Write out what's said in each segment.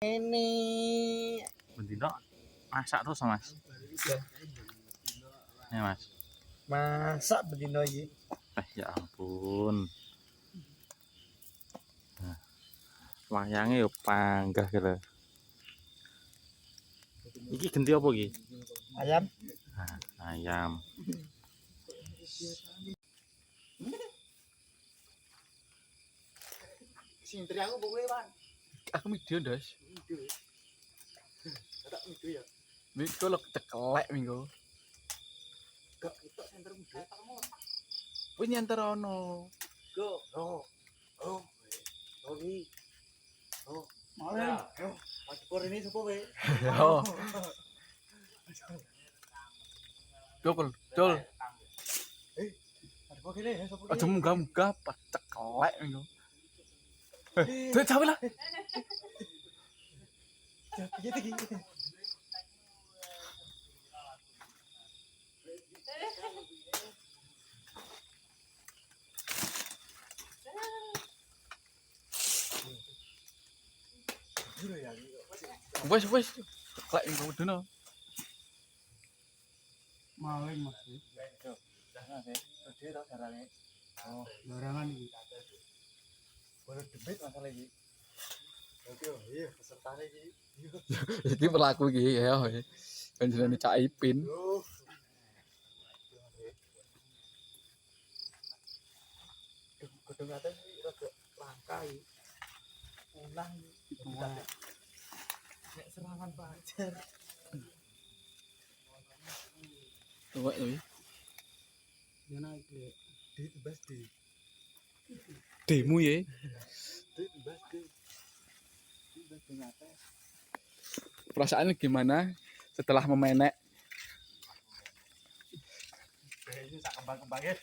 Ini Bendino masak terus Mas. Ya Mas. masak bedino iki. Ya ampun. Nah, wayangnya yo panggah gitu. Iki genti apa iki? Ayam. Nah, ayam. Sintri aku bukunya, Bang. Aku video, Das. Video. Ada video ya. Minggu lo cekelek minggu. Gak kita senter video. Wih nyantar ono. Go. Oh. Oke. Oh. Mau ya? Ayo. Mas Pur ini sapa we? Yo. Col. Ada kok kene sapa? Aja munggah-munggah pas cekelek minggu. Tuh cawe lah. Piye iki? Wes. Cekelek minggu dino. Maling Mas. Gede tak darane. Oh, larangan iki. Baru debit masalah iki. Oke, iya pesertane iki. Iki berlaku iki ya. Panjenengane Cak Ipin. Gedung atas iki rada langka iki. Unang iki. Nek serangan pajar. Tuwek lho. Yana iki. Dit bas di. Demo ya. Dit bas di. Dit bas di atas. Perasaannya gimana setelah memenek? Kayaknya sak kembang-kembangnya.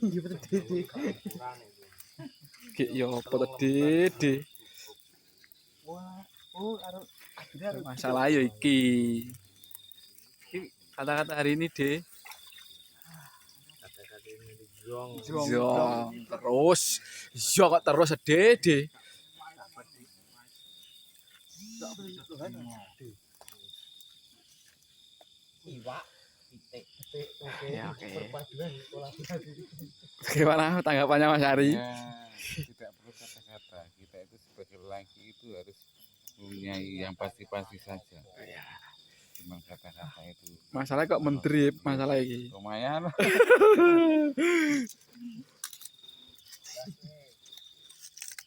Iya betul Dede. Ki yo apa Dede? Wah, aduh akhirnya Masalah yo iki. Kata-kata hari ini, De. kata-kata ini jong. Terus. Yo kok terus Dede. Iwak, titik, oke. Ya, oke. Perpaduan kolaborasi. Gimana tanggapannya Mas Ari? Ya, tidak perlu kata-kata. Kita itu sebagai lelaki itu harus mempunyai yang pasti-pasti saja. Cuma kata-kata itu Masalah kok menteri masalah ini. lumayan.